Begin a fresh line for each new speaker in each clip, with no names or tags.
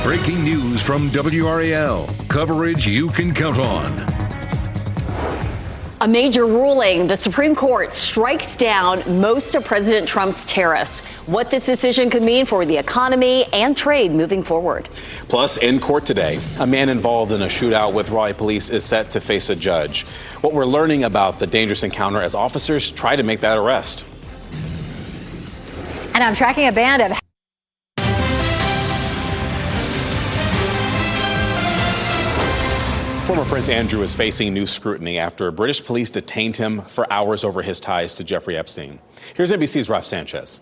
Breaking news from WRAL. Coverage you can count on.
A major ruling. The Supreme Court strikes down most of President Trump's tariffs. What this decision could mean for the economy and trade moving forward.
Plus, in court today, a man involved in a shootout with Raleigh police is set to face a judge. What we're learning about the dangerous encounter as officers try to make that arrest.
And I'm tracking a band of
Former Prince Andrew is facing new scrutiny after British police detained him for hours over his ties to Jeffrey Epstein. Here's NBC's Ralph Sanchez.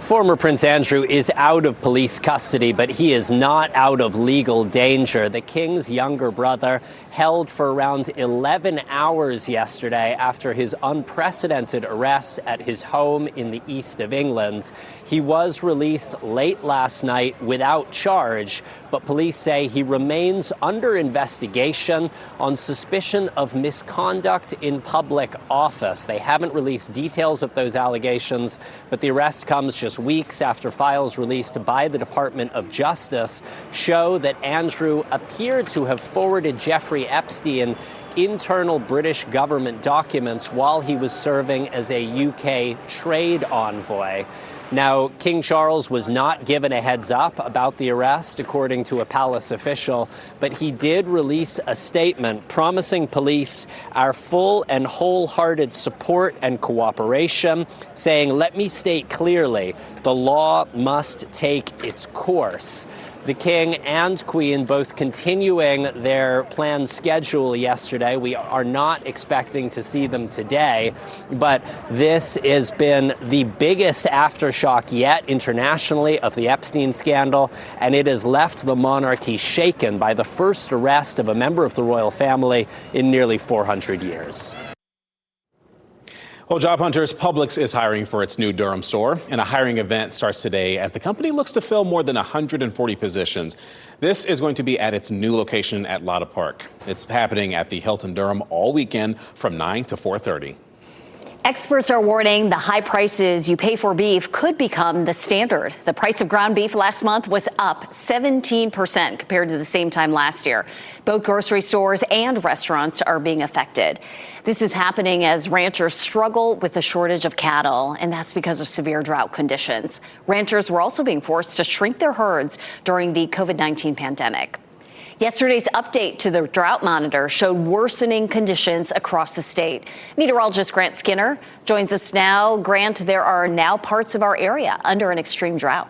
Former Prince Andrew is out of police custody, but he is not out of legal danger. The king's younger brother held for around 11 hours yesterday after his unprecedented arrest at his home in the east of England. He was released late last night without charge, but police say he remains under investigation on suspicion of misconduct in public office. They haven't released details of those allegations, but the arrest comes just weeks after files released by the Department of Justice show that Andrew appeared to have forwarded Jeffrey Epstein internal British government documents while he was serving as a UK trade envoy. Now, King Charles was not given a heads up about the arrest, according to a palace official, but he did release a statement promising police our full and wholehearted support and cooperation, saying, "Let me state clearly, the law must take its course." The King and Queen both continuing their planned schedule yesterday. We are not expecting to see them today, but this has been the biggest aftershock yet internationally of the Epstein scandal, and it has left the monarchy shaken by the first arrest of a member of the royal family in nearly 400 years. Well, job hunters, Publix is hiring for its new Durham store, and a hiring event starts today as the company looks to fill more than 140 positions. This is going to be at its new location at Lotta Park. It's happening at the Hilton Durham all weekend from 9 to 4:30. Experts are warning the high prices you pay for beef could become the standard. The price of ground beef last month was up 17% compared to the same time last year. Both grocery stores and restaurants are being affected. This is happening as ranchers struggle with the shortage of cattle, and that's because of severe drought conditions. Ranchers were also being forced to shrink their herds during the COVID-19 pandemic. Yesterday's update to the drought monitor showed worsening conditions across the state. Meteorologist Grant Skinner joins us now. Grant, there are now parts of our area under an extreme drought.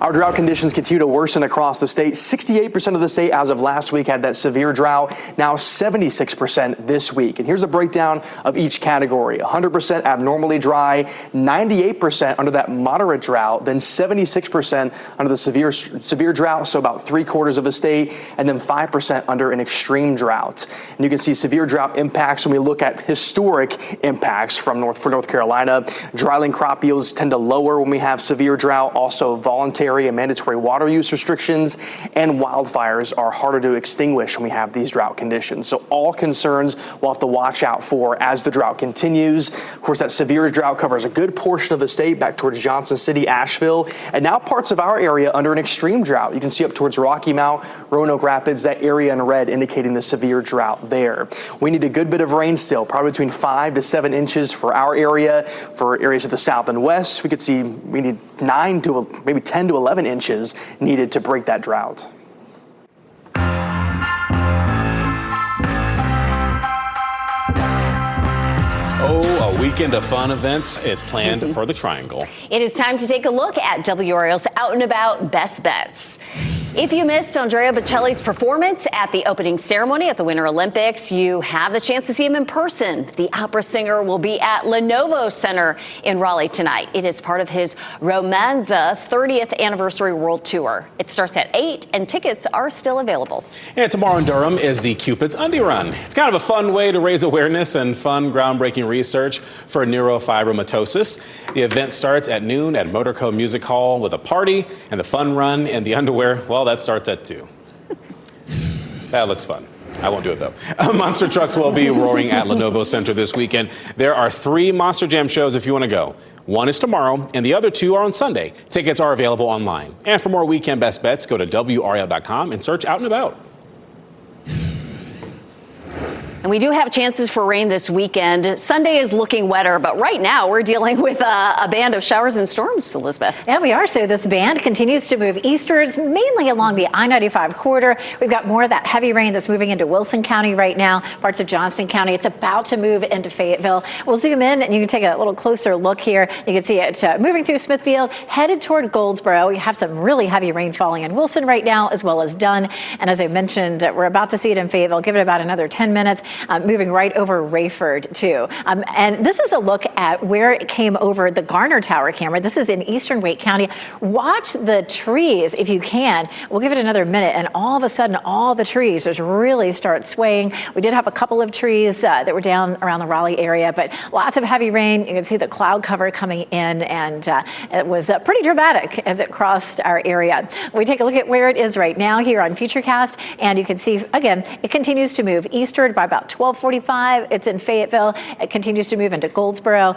Our drought conditions continue to worsen across the state. 68% of the state as of last week had that severe drought, now 76% this week. And here's a breakdown of each category. 100% abnormally dry, 98% under that moderate drought, then 76% under the severe drought, so about 3/4 of the state, and then 5% under an extreme drought. And you can see severe drought impacts when we look at historic impacts for North Carolina. Dryland crop yields tend to lower when we have severe drought, also voluntary and mandatory water use restrictions, and wildfires are harder to extinguish when we have these drought conditions. So all concerns we'll have to watch out for as the drought continues. Of course, that severe drought covers a good portion of the state back towards Johnson City, Asheville, and now parts of our area under an extreme drought. You can see up towards Rocky Mount, Roanoke Rapids, that area in red indicating the severe drought there. We need a good bit of rain still, probably between 5 to 7 inches for our area. For areas of the south and west, we need 9 to maybe 10 to 11 inches needed to break that drought.
Oh, a weekend of fun events is planned for the Triangle.
It is time to take a look at WRAL's Out and About Best Bets. If you missed Andrea Bocelli's performance at the opening ceremony at the Winter Olympics, you have the chance to see him in person. The opera singer will be at Lenovo Center in Raleigh tonight. It is part of his Romanza 30th Anniversary World Tour. It starts at 8 and tickets are still available.
And tomorrow in Durham is the Cupid's Undie Run. It's kind of a fun way to raise awareness and fun groundbreaking research for neurofibromatosis. The event starts at noon at Motorco Music Hall with a party and the fun run in the underwear. Well, that starts at 2. That looks fun. I won't do it, though. Monster trucks will be roaring at Lenovo Center this weekend. There are 3 Monster Jam shows if you want to go. One is tomorrow, and the other 2 are on Sunday. Tickets are available online. And for more weekend best bets, go to WRAL.com and search Out and About.
And we do have chances for rain this weekend. Sunday is looking wetter, but right now we're dealing with a band of showers and storms, Elizabeth.
Yeah, we are. So this band continues to move eastwards, mainly along the I-95 corridor. We've got more of that heavy rain that's moving into Wilson County right now, parts of Johnston County. It's about to move into Fayetteville. We'll zoom in and you can take a little closer look here. You can see it moving through Smithfield, headed toward Goldsboro. We have some really heavy rain falling in Wilson right now, as well as Dunn. And as I mentioned, we're about to see it in Fayetteville. Give it about another 10 minutes. Moving right over Rayford, too. And this is a look at where it came over the Garner Tower camera. This is in eastern Wake County. Watch the trees if you can. We'll give it another minute, and all of a sudden, all the trees just really start swaying. We did have a couple of trees that were down around the Raleigh area, but lots of heavy rain. You can see the cloud cover coming in, and it was pretty dramatic as it crossed our area. We take a look at where it is right now here on Futurecast, and you can see, again, it continues to move eastward by about 12:45. It's in Fayetteville. It continues to move into Goldsboro,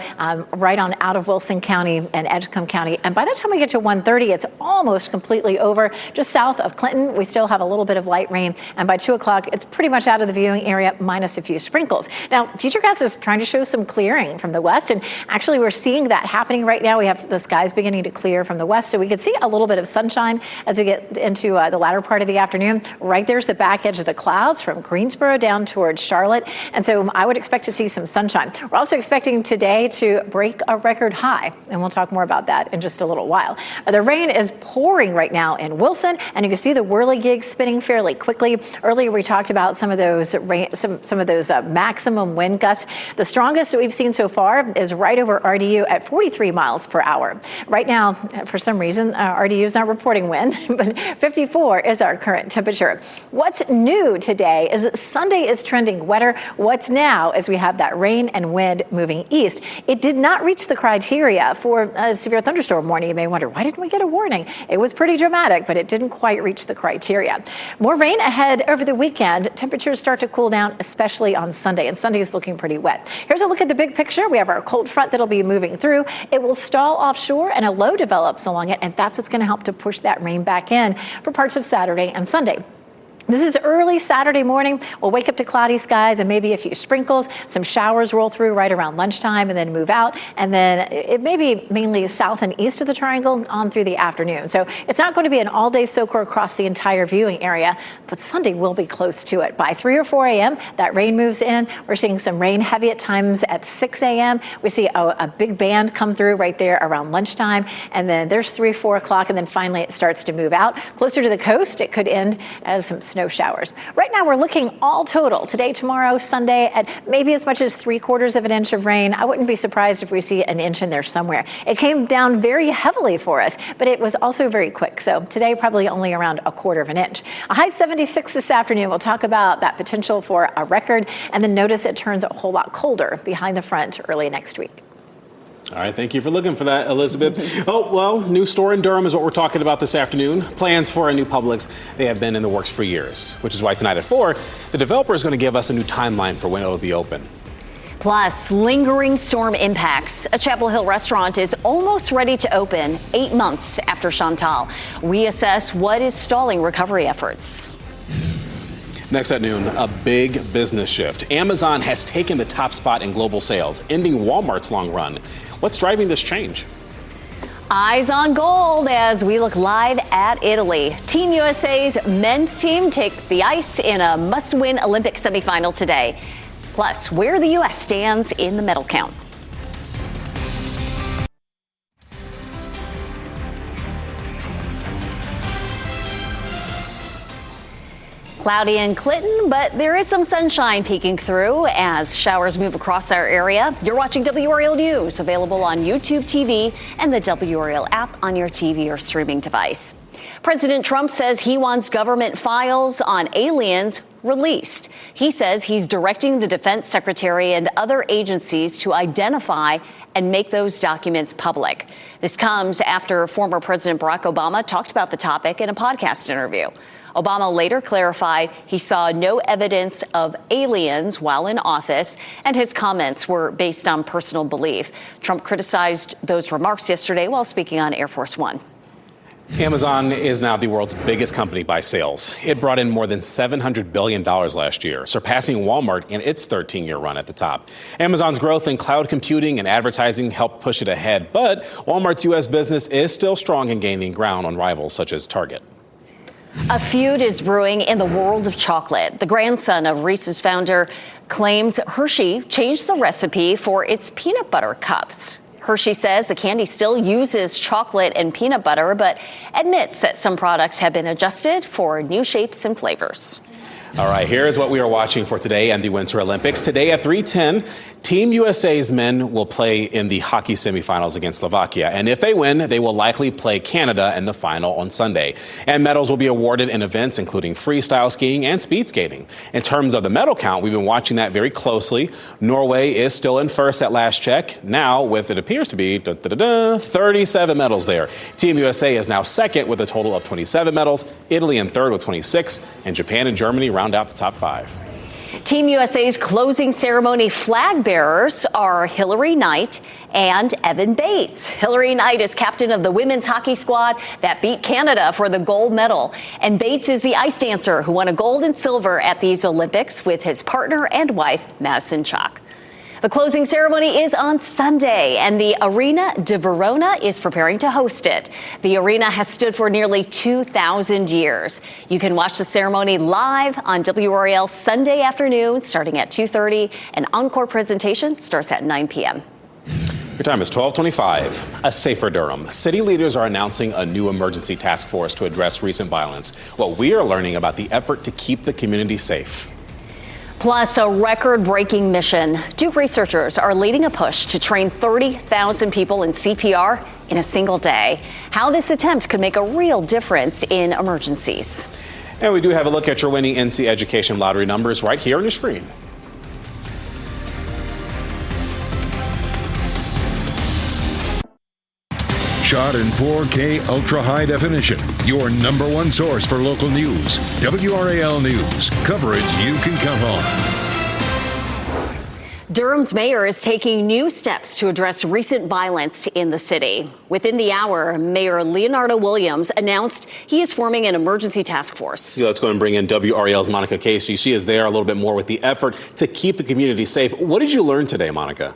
right on out of Wilson County and Edgecombe County. And by the time we get to 1:30, it's almost completely over. Just south of Clinton, we still have a little bit of light rain. And by 2 o'clock, it's pretty much out of the viewing area, minus a few sprinkles. Now, Futurecast is trying to show some clearing from the west. And actually, we're seeing that happening right now. We have the skies beginning to clear from the west. So we could see a little bit of sunshine as we get into the latter part of the afternoon. Right there's the back edge of the clouds from Greensboro down towards Charlotte. And so I would expect to see some sunshine. We're also expecting today to break a record high, and we'll talk more about that in just a little while. The rain is pouring right now in Wilson, and you can see the whirligigs spinning fairly quickly. Earlier we talked about some of those maximum wind gusts. The strongest that we've seen so far is right over RDU at 43 miles per hour. Right now, for some reason, RDU is not reporting wind, but 54 is our current temperature. What's new today is that Sunday is trending wetter. What's now is we have that rain and wind moving east. It did not reach the criteria for a severe thunderstorm warning. You may wonder, why didn't we get a warning? It was pretty dramatic, but it didn't quite reach the criteria. More rain ahead over the weekend. Temperatures start to cool down, especially on Sunday, and Sunday is looking pretty wet. Here's a look at the big picture. We have our cold front that'll be moving through. It will stall offshore and a low develops along it, and that's what's going to help to push that rain back in for parts of Saturday and Sunday. This is early Saturday morning. We'll wake up to cloudy skies and maybe a few sprinkles. Some showers roll through right around lunchtime and then move out. And then it may be mainly south and east of the triangle on through the afternoon. So it's not going to be an all-day soaker across the entire viewing area, but Sunday will be close to it. By 3 or 4 a.m., that rain moves in. We're seeing some rain heavy at times at 6 a.m. We see a big band come through right there around lunchtime. And then there's 3, 4 o'clock. And then finally it starts to move out. Closer to the coast, it could end as some snow showers. Right now, we're looking all total today, tomorrow, Sunday at maybe as much as 3/4 of an inch of rain. I wouldn't be surprised if we see an inch in there somewhere. It came down very heavily for us, but it was also very quick. So today, probably only around 1/4 of an inch. A high 76 this afternoon. We'll talk about that potential for a record, and then notice it turns a whole lot colder behind the front early next week.
All right, thank you for looking for that, Elizabeth. Oh, well, new store in Durham is what we're talking about this afternoon. Plans for a new Publix, they have been in the works for years, which is why tonight at 4, the developer is going to give us a new timeline for when it'll be open.
Plus, lingering storm impacts. A Chapel Hill restaurant is almost ready to open 8 months after Chantal. We assess what is stalling recovery efforts.
Next at noon, a big business shift. Amazon has taken the top spot in global sales, ending Walmart's long run. What's driving this change?
Eyes on gold as we look live at Italy. Team USA's men's team take the ice in a must-win Olympic semifinal today. Plus, where the U.S. stands in the medal count. Cloudy in Clinton, but there is some sunshine peeking through as showers move across our area. You're watching WRAL News, available on YouTube TV and the WRAL app on your TV or streaming device. President Trump says he wants government files on aliens released. He says he's directing the Defense Secretary and other agencies to identify and make those documents public. This comes after former President Barack Obama talked about the topic in a podcast interview. Obama later clarified he saw no evidence of aliens while in office, and his comments were based on personal belief. Trump criticized those remarks yesterday while speaking on Air Force One.
Amazon is now the world's biggest company by sales. It brought in more than $700 billion last year, surpassing Walmart in its 13-year run at the top. Amazon's growth in cloud computing and advertising helped push it ahead, but Walmart's U.S. business is still strong in gaining ground on rivals such as Target.
A feud is brewing in the world of chocolate. The grandson of Reese's founder claims Hershey changed the recipe for its peanut butter cups. Hershey says the candy still uses chocolate and peanut butter, but admits that some products have been adjusted for new shapes and flavors.
All right, here's what we are watching for today and the Winter Olympics. Today at 3:10, Team USA's men will play in the hockey semifinals against Slovakia. And if they win, they will likely play Canada in the final on Sunday. And medals will be awarded in events including freestyle skiing and speed skating. In terms of the medal count, we've been watching that very closely. Norway is still in first at last check. Now, with it appears to be 37 medals there. Team USA is now second with a total of 27 medals. Italy in third with 26. And Japan and Germany round out the top 5.
Team USA's closing ceremony flag bearers are Hillary Knight and Evan Bates. Hillary Knight is captain of the women's hockey squad that beat Canada for the gold medal. And Bates is the ice dancer who won a gold and silver at these Olympics with his partner and wife, Madison Chock. The closing ceremony is on Sunday, and the Arena de Verona is preparing to host it. The arena has stood for nearly 2,000 years. You can watch the ceremony live on WRAL Sunday afternoon, starting at 2:30. An encore presentation starts at 9 p.m.
Your time is 12:25. A safer Durham. City leaders are announcing a new emergency task force to address recent violence. What we are learning about the effort to keep the community safe.
Plus, a record-breaking mission. Duke researchers are leading a push to train 30,000 people in CPR in a single day. How this attempt could make a real difference in emergencies.
And we do have a look at your winning NC Education Lottery numbers right here on your screen.
Shot in 4K ultra high definition. Your number one source for local news. WRAL News. Coverage you can count on.
Durham's mayor is taking new steps to address recent violence in the city. Within the hour, Mayor Leonardo Williams announced he is forming an emergency task force.
Let's go and bring in WRAL's Monica Casey. She is there a little bit more with the effort to keep the community safe. What did you learn today, Monica?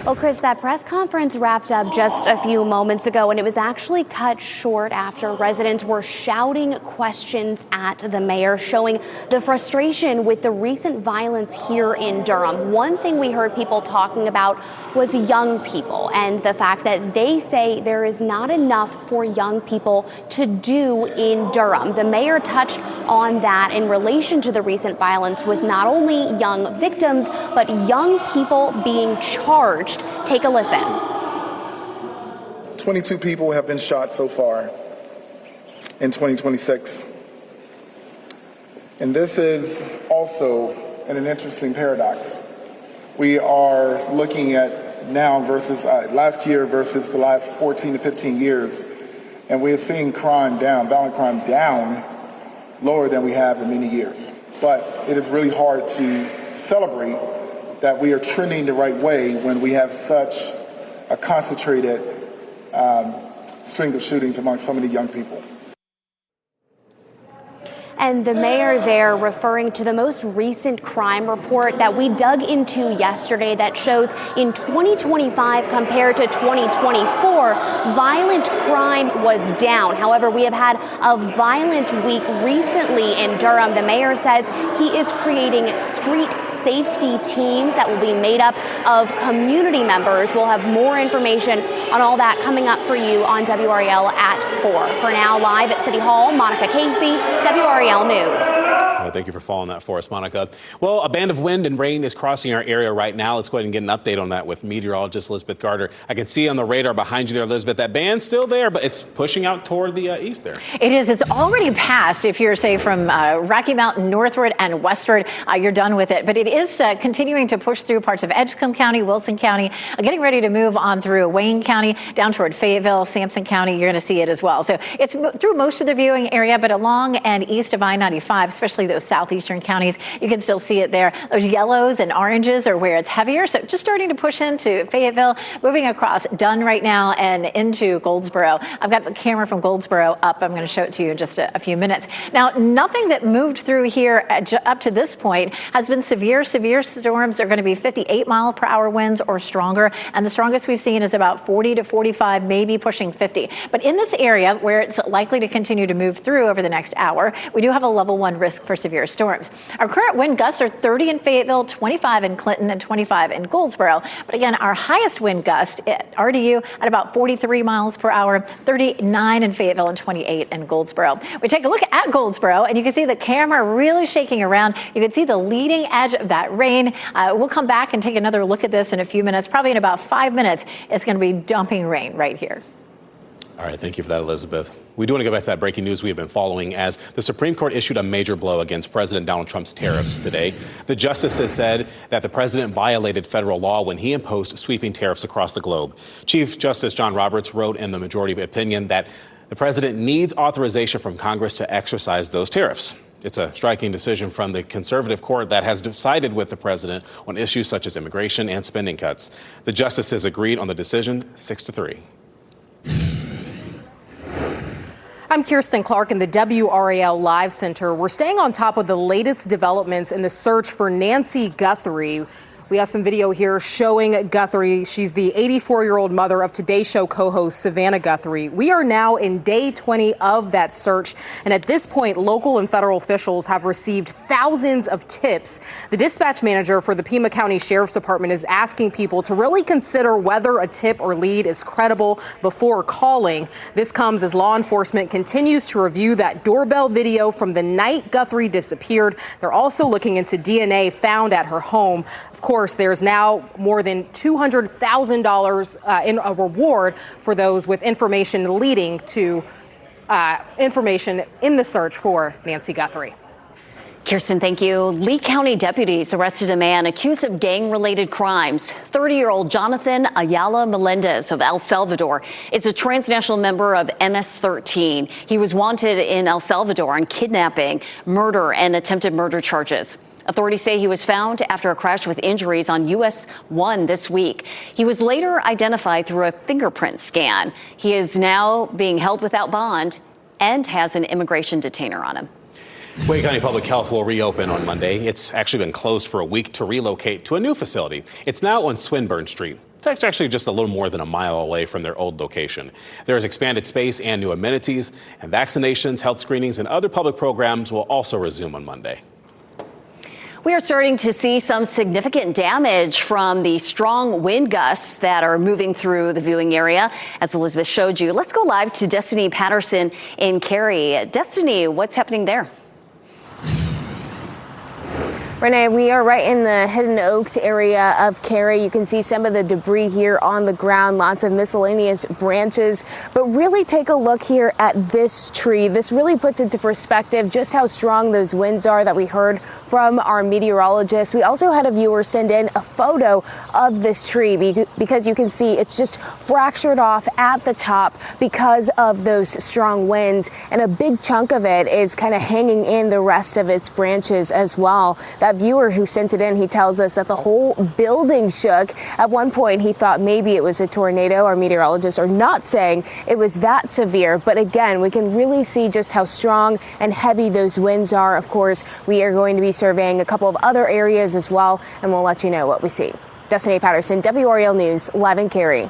Well, Chris, that press conference wrapped up just a few moments ago, and it was actually cut short after residents were shouting questions at the mayor, showing the frustration with the recent violence here in Durham. One thing we heard people talking about was young people and the fact that they say there is not enough for young people to do in Durham. The mayor touched on that in relation to the recent violence with not only young victims, but young people being charged. Take a listen.
22 people have been shot so far in 2026. And this is also an interesting paradox. We are looking at now versus last year versus the last 14 to 15 years, and we're seeing crime down, violent crime down, lower than we have in many years. But it is really hard to celebrate that we are trending the right way when we have such a concentrated string of shootings among so many young people.
And the mayor there referring to the most recent crime report that we dug into yesterday that shows in 2025 compared to 2024, violent crime was down. However, we have had a violent week recently in Durham. The mayor says he is creating street safety teams that will be made up of community members. We'll have more information on all that coming up for you on WRAL at 4. For now, live at City Hall, Monica Casey, WRAL News.
right, thank you for following that for us, Monica. Well, a band of wind and rain is crossing our area right now. Let's go ahead and get an update on that with meteorologist Elizabeth Gardner. I can see on the radar behind you there, Elizabeth, that band's still there, but it's pushing out toward the east there.
It is. It's already passed. If you're, say, from Rocky Mountain northward and westward, you're done with it. But it is continuing to push through parts of Edgecombe County, Wilson County, getting ready to move on through Wayne County, down toward Fayetteville, Sampson County. You're going to see it as well. So it's through most of the viewing area, but along and east of I-95, especially those southeastern counties, you can still see it there. Those yellows and oranges are where it's heavier. So just starting to push into Fayetteville, moving across Dunn right now and into Goldsboro. I've got the camera from Goldsboro up. I'm going to show it to you in just a few minutes. Now, nothing that moved through here up to this point has been severe. Severe storms are going to be 58-mile-per-hour winds or stronger, and the strongest we've seen is about 40 to 45, maybe pushing 50. But in this area where it's likely to continue to move through over the next hour, we do have a level 1 risk for severe storms. Our current wind gusts are 30 in Fayetteville, 25 in Clinton, and 25 in Goldsboro. But again, our highest wind gust at RDU at about 43 miles per hour, 39 in Fayetteville, and 28 in Goldsboro. We take a look at Goldsboro, and you can see the camera really shaking around. You can see the leading edge of that rain. We'll come back and take another look at this in a few minutes. Probably in about 5 minutes, it's going to be dumping rain right here.
All right, thank you for that, Elizabeth. We do want to go back to that breaking news we have been following as the Supreme Court issued a major blow against President Donald Trump's tariffs today. The justices said that the president violated federal law when he imposed sweeping tariffs across the globe. Chief Justice John Roberts wrote in the majority opinion that the president needs authorization from Congress to exercise those tariffs. It's a striking decision from the conservative court that has decided with the president on issues such as immigration and spending cuts. The justices agreed on the decision 6-3.
I'm Kirsten Clark in the WRAL Live Center. We're staying on top of the latest developments in the search for Nancy Guthrie. We have some video here showing Guthrie. She's the 84-year-old mother of Today Show co-host Savannah Guthrie. We are now in day 20 of that search, and at this point, local and federal officials have received thousands of tips. The dispatch manager for the Pima County Sheriff's Department is asking people to really consider whether a tip or lead is credible before calling. This comes as law enforcement continues to review that doorbell video from the night Guthrie disappeared. They're also looking into DNA found at her home. Of course, there's now more than $200,000 in a reward for those with information leading to information in the search for Nancy Guthrie.
Kirsten, thank you. Lee County deputies arrested a man accused of gang-related crimes. 30-year-old Jonathan Ayala Melendez of El Salvador is a transnational member of MS-13. He was wanted in El Salvador on kidnapping, murder, and attempted murder charges. Authorities say he was found after a crash with injuries on US 1 this week. He was later identified through a fingerprint scan. He is now being held without bond and has an immigration detainer on him.
Wake County Public Health will reopen on Monday. It's actually been closed for a week to relocate to a new facility. It's now on Swinburne Street. It's actually just a little more than a mile away from their old location. There is expanded space and new amenities, and vaccinations, health screenings, and other public programs will also resume on Monday.
We are starting to see some significant damage from the strong wind gusts that are moving through the viewing area. As Elizabeth showed you, let's go live to Destiny Patterson in Cary. Destiny, what's happening there?
Renee, we are right in the Hidden Oaks area of Cary. You can see some of the debris here on the ground, lots of miscellaneous branches. But really take a look here at this tree. This really puts into perspective just how strong those winds are that we heard from our meteorologist. We also had a viewer send in a photo of this tree because you can see it's just fractured off at the top because of those strong winds. And a big chunk of it is kind of hanging in the rest of its branches as well. That viewer who sent it in, he tells us that the whole building shook. At one point, he thought maybe it was a tornado. Our meteorologists are not saying it was that severe. But again, we can really see just how strong and heavy those winds are. Of course, we are going to be surveying a couple of other areas as well, and we'll let you know what we see. Destiny Patterson, WRAL News, live in Cary.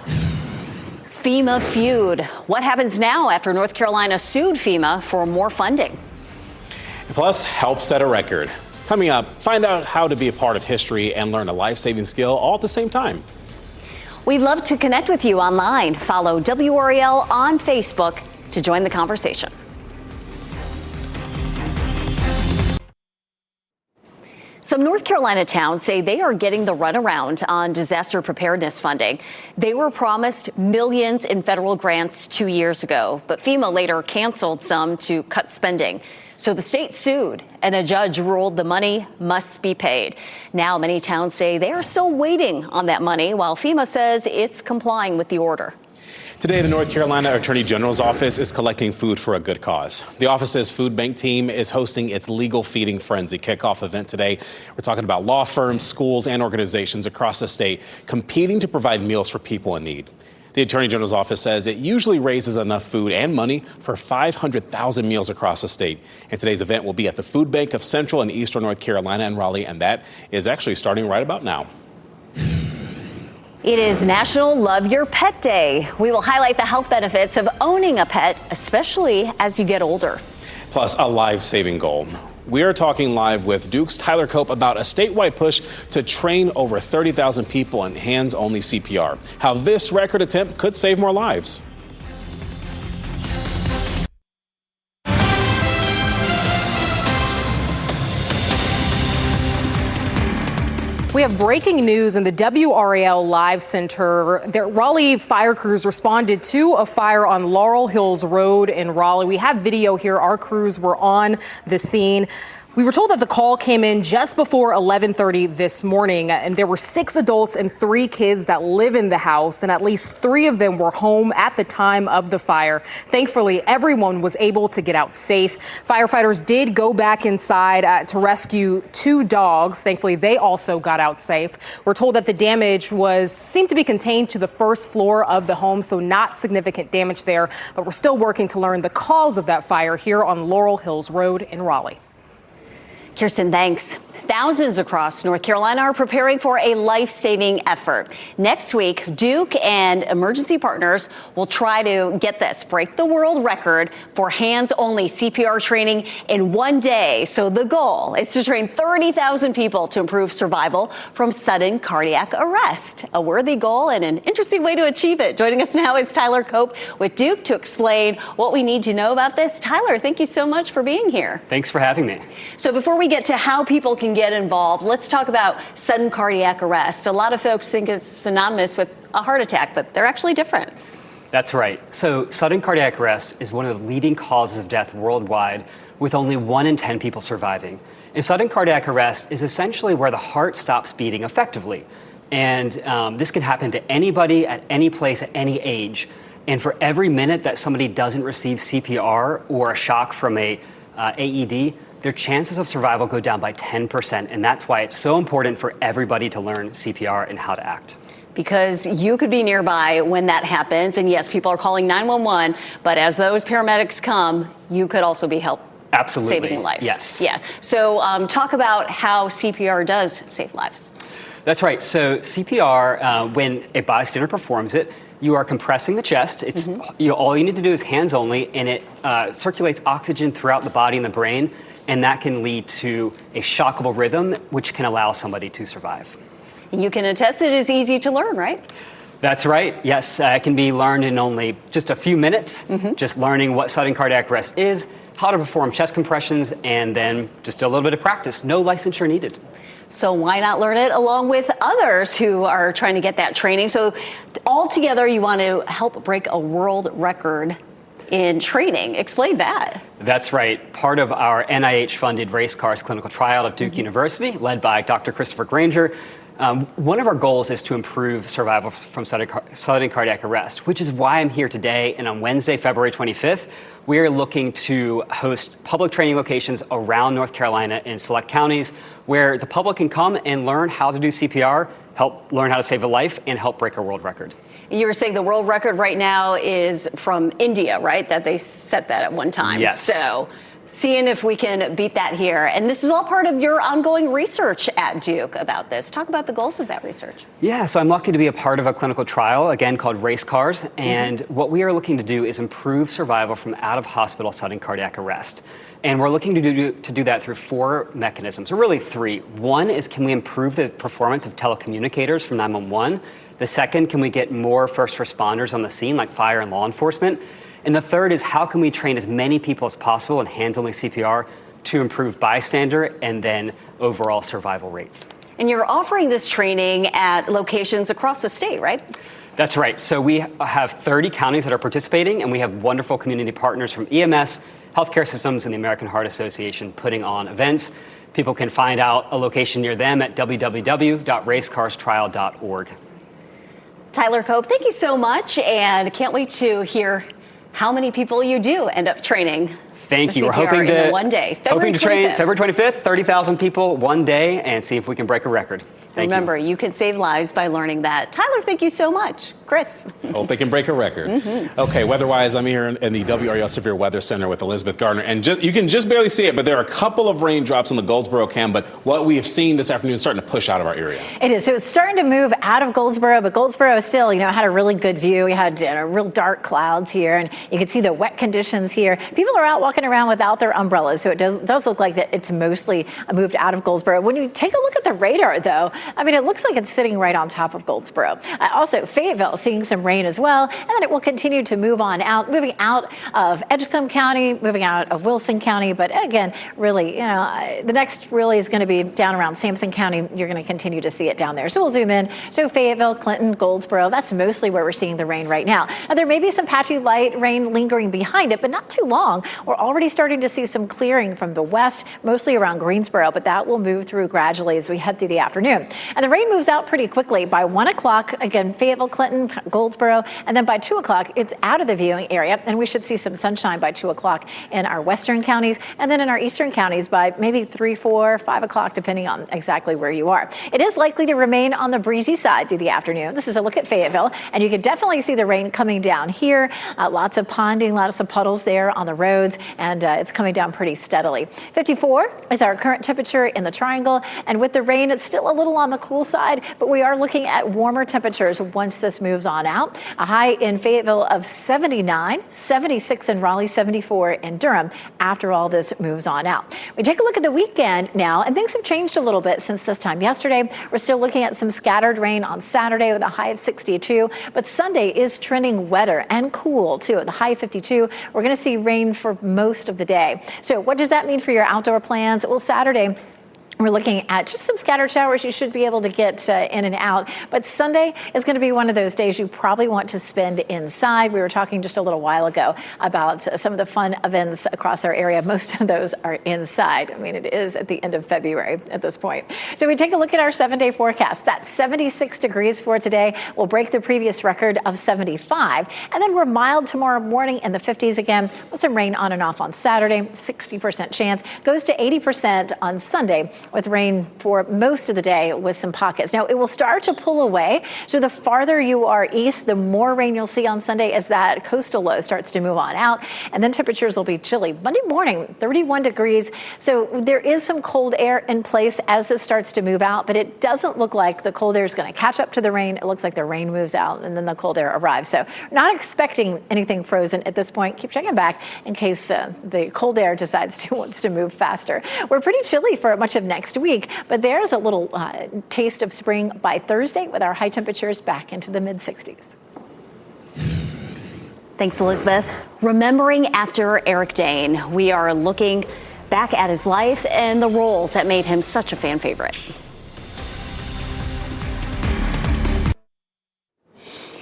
FEMA feud. What happens now after North Carolina sued FEMA for more funding?
Plus, help set a record. Coming up, find out how to be a part of history and learn a life-saving skill all at the same time.
We'd love to connect with you online. Follow WRAL on Facebook to join the conversation. Some North Carolina towns say they are getting the runaround on disaster preparedness funding. They were promised millions in federal grants 2 years ago, but FEMA later canceled some to cut spending. So the state sued, and a judge ruled the money must be paid. Now many towns say they are still waiting on that money, while FEMA says it's complying with the order.
Today, the North Carolina Attorney General's office is collecting food for a good cause. The office's food bank team is hosting its Legal Feeding Frenzy kickoff event today. We're talking about law firms, schools, and organizations across the state competing to provide meals for people in need. The Attorney General's office says it usually raises enough food and money for 500,000 meals across the state. And today's event will be at the Food Bank of Central and Eastern North Carolina in Raleigh, and that is actually starting right about now.
It is National Love Your Pet Day. We will highlight the health benefits of owning a pet, especially as you get older.
Plus, a life-saving goal. We are talking live with Duke's Tyler Cope about a statewide push to train over 30,000 people in hands-only CPR. How this record attempt could save more lives.
We have breaking news in the WRAL Live Center. The Raleigh fire crews responded to a fire on Laurel Hills Road in Raleigh. We have video here. Our crews were on the scene. We were told that the call came in just before 11:30 this morning, and there were 6 adults and 3 kids that live in the house, and at least 3 of them were home at the time of the fire. Thankfully, everyone was able to get out safe. Firefighters did go back inside to rescue 2 dogs. Thankfully, they also got out safe. We're told that the damage seemed to be contained to the first floor of the home, so not significant damage there, but we're still working to learn the cause of that fire here on Laurel Hills Road in Raleigh.
Kirsten, thanks. Thousands across North Carolina are preparing for a life-saving effort. Next week, Duke and emergency partners will try to, get this, break the world record for hands-only CPR training in 1 day. So the goal is to train 30,000 people to improve survival from sudden cardiac arrest. A worthy goal and an interesting way to achieve it. Joining us now is Tyler Cope with Duke to explain what we need to know about this. Tyler, thank you so much for being here.
Thanks for having me.
So before we get to how people can get involved, let's talk about sudden cardiac arrest. A lot of folks think it's synonymous with a heart attack, but they're actually different.
That's right. So sudden cardiac arrest is one of the leading causes of death worldwide, with only 1 in 10 people surviving. And sudden cardiac arrest is essentially where the heart stops beating effectively. And this can happen to anybody at any place at any age. And for every minute that somebody doesn't receive CPR or a shock from a AED, their chances of survival go down by 10%. And that's why it's so important for everybody to learn CPR and how to act.
Because you could be nearby when that happens. And yes, people are calling 911, but as those paramedics come, you could also be
Absolutely.
Saving life.
Yes.
Yeah. So talk about how CPR does save lives.
That's right. So CPR, when a bystander performs it, you are compressing the chest. It's all you need to do is hands only, and it circulates oxygen throughout the body and the brain. And that can lead to a shockable rhythm, which can allow somebody to survive.
You can attest it is easy to learn, right?
That's right. Yes, it can be learned in only just a few minutes, just learning what sudden cardiac arrest is, how to perform chest compressions, and then just a little bit of practice. No licensure needed.
So why not learn it along with others who are trying to get that training? So all together, you want to help break a world record in training. Explain that.
That's right. Part of our NIH-funded race cars clinical trial at Duke University, led by Dr. Christopher Granger, one of our goals is to improve survival from sudden cardiac arrest, which is why I'm here today. And on Wednesday, February 25th, we are looking to host public training locations around North Carolina in select counties where the public can come and learn how to do CPR, help learn how to save a life, and help break a world record.
You were saying the world record right now is from India, right? That they set that at one time.
Yes.
So seeing if we can beat that here. And this is all part of your ongoing research at Duke about this. Talk about the goals of that research.
Yeah, so I'm lucky to be a part of a clinical trial, again, called Race Cars. And what we are looking to do is improve survival from out-of-hospital sudden cardiac arrest. And we're looking to do that through 4 mechanisms, or really 3. One is, can we improve the performance of telecommunicators from 911? The second, can we get more first responders on the scene, like fire and law enforcement? And the third is, how can we train as many people as possible in hands-only CPR to improve bystander and then overall survival rates.
And you're offering this training at locations across the state, right?
That's right. So we have 30 counties that are participating, and we have wonderful community partners from EMS, healthcare systems, and the American Heart Association putting on events. People can find out a location near them at www.racecarstrial.org.
Tyler Cope, thank you so much, and can't wait to hear how many people you do end up training.
Thank you.
We're hoping
to
one day,
hoping to train February 25th, 30,000 people one day, and see if we can break a record.
Remember, you can save lives by learning that. Tyler, thank you so much. Chris.
Hope they can break a record. Okay, weather-wise, I'm here in the WRAL Severe Weather Center with Elizabeth Gardner. And you can just barely see it, but there are a couple of raindrops on the Goldsboro cam. But what we have seen this afternoon is starting to push out of our area.
It is. So it's starting to move out of Goldsboro, but Goldsboro still, had a really good view. We had real dark clouds here, and you can see the wet conditions here. People are out walking around without their umbrellas, so it does look like that it's mostly moved out of Goldsboro. When you take a look at the radar, though, it looks like it's sitting right on top of Goldsboro. Also, Fayetteville seeing some rain as well, and then it will continue to move on out, moving out of Edgecombe County, moving out of Wilson County. But again, really, the next really is going to be down around Sampson County. You're going to continue to see it down there. So we'll zoom in. So Fayetteville, Clinton, Goldsboro, that's mostly where we're seeing the rain right now. Now, there may be some patchy light rain lingering behind it, but not too long. We're already starting to see some clearing from the west, mostly around Greensboro, but that will move through gradually as we head through the afternoon. And the rain moves out pretty quickly. By 1 o'clock, again, Fayetteville, Clinton, Goldsboro, and then by 2 o'clock, it's out of the viewing area, and we should see some sunshine by 2 o'clock in our western counties, and then in our eastern counties by maybe 3, 4, 5 o'clock, depending on exactly where you are. It is likely to remain on the breezy side through the afternoon. This is a look at Fayetteville, and you can definitely see the rain coming down here. Lots of ponding, lots of puddles there on the roads, and it's coming down pretty steadily. 54 is our current temperature in the triangle, and with the rain, it's still a little on the cool side, but we are looking at warmer temperatures once this moves on out. A high in Fayetteville of 79, 76 in Raleigh, 74 in Durham after all this moves on out. We take a look at the weekend now, and things have changed a little bit since this time yesterday. We're still looking at some scattered rain on Saturday with a high of 62, but Sunday is trending wetter and cool too at the high of 52. We're going to see rain for most of the day. So what does that mean for your outdoor plans? Well, Saturday, we're looking at just some scattered showers you should be able to get in and out. But Sunday is going to be one of those days you probably want to spend inside. We were talking just a little while ago about some of the fun events across our area. Most of those are inside. It is at the end of February at this point. So we take a look at our 7-day forecast. That's 76 degrees for today. We'll break the previous record of 75. And then we're mild tomorrow morning in the 50s again with some rain on and off on Saturday. 60% chance. Goes to 80% on Sunday, with rain for most of the day with some pockets. Now, it will start to pull away. So the farther you are east, the more rain you'll see on Sunday as that coastal low starts to move on out. And then temperatures will be chilly. Monday morning, 31 degrees. So there is some cold air in place as this starts to move out, but it doesn't look like the cold air is going to catch up to the rain. It looks like the rain moves out and then the cold air arrives. So not expecting anything frozen at this point. Keep checking back in case the cold air wants to move faster. We're pretty chilly for much of next week, but there's a little taste of spring by Thursday with our high temperatures back into the mid-60s.
Thanks, Elizabeth. Remembering actor Eric Dane, we are looking back at his life and the roles that made him such a fan favorite.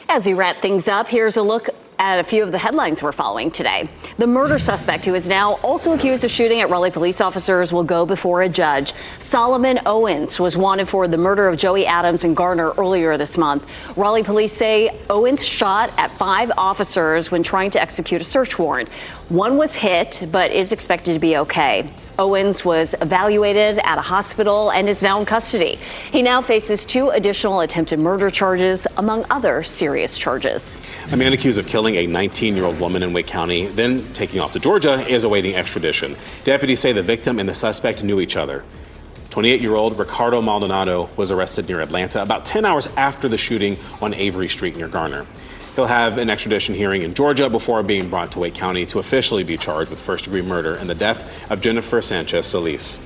As we wrap things up, here's a look at a few of the headlines we're following today. The murder suspect, who is now also accused of shooting at Raleigh police officers, will go before a judge. Solomon Owens was wanted for the murder of Joey Adams and Garner earlier this month. Raleigh police say Owens shot at 5 officers when trying to execute a search warrant. One was hit, but is expected to be okay. Owens was evaluated at a hospital and is now in custody. He now faces 2 additional attempted murder charges, among other serious charges. A man accused of killing a 19-year-old woman in Wake County, then taking off to Georgia, is awaiting extradition. Deputies say the victim and the suspect knew each other. 28-year-old Ricardo Maldonado was arrested near Atlanta about 10 hours after the shooting on Avery Street near Garner. He'll have an extradition hearing in Georgia before being brought to Wake County to officially be charged with first-degree murder in the death of Jennifer Sanchez Solis.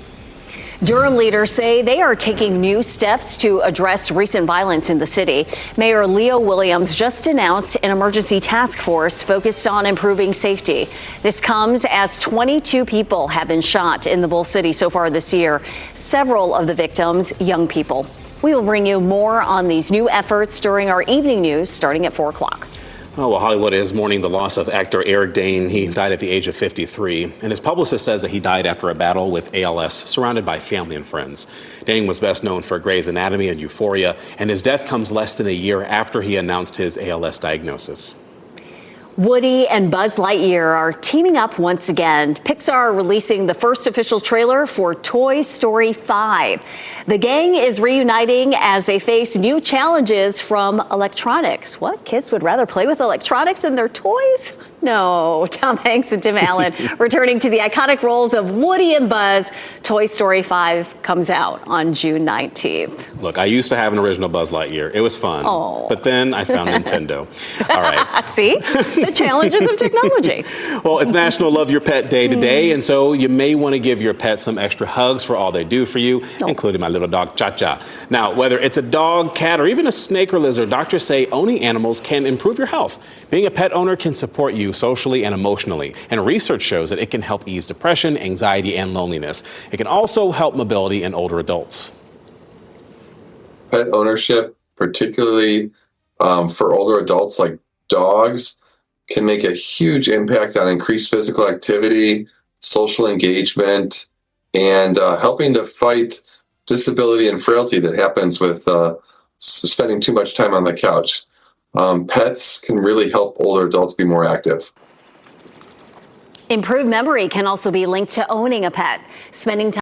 Durham leaders say they are taking new steps to address recent violence in the city. Mayor Leo Williams just announced an emergency task force focused on improving safety. This comes as 22 people have been shot in the Bull City so far this year. Several of the victims, young people. We will bring you more on these new efforts during our evening news starting at 4 o'clock.
Oh, well, Hollywood is mourning the loss of actor Eric Dane. He died at the age of 53, and his publicist says that he died after a battle with ALS, surrounded by family and friends. Dane was best known for Grey's Anatomy and Euphoria, and his death comes less than a year after he announced his ALS diagnosis.
Woody and Buzz Lightyear are teaming up once again. Pixar releasing the first official trailer for Toy Story 5. The gang is reuniting as they face new challenges from electronics. What? Kids would rather play with electronics than their toys? No. Tom Hanks and Tim Allen returning to the iconic roles of Woody and Buzz. Toy Story 5 comes out on June 19th.
Look, I used to have an original Buzz Lightyear. It was fun.
Oh.
But then I found Nintendo. All right.
See? The challenges of technology.
Well, it's National Love Your Pet Day today, and so you may want to give your pet some extra hugs for all they do for you, including my little dog, Cha-Cha. Now, whether it's a dog, cat, or even a snake or lizard, doctors say owning animals can improve your health. Being a pet owner can support you socially and emotionally, and research shows that it can help ease depression, anxiety, and loneliness. It can also help mobility in older adults.
Pet ownership, particularly for older adults like dogs, can make a huge impact on increased physical activity, social engagement, and helping to fight disability and frailty that happens with spending too much time on the couch. Pets can really help older adults be more active.
Improved memory can also be linked to owning a pet. Spending time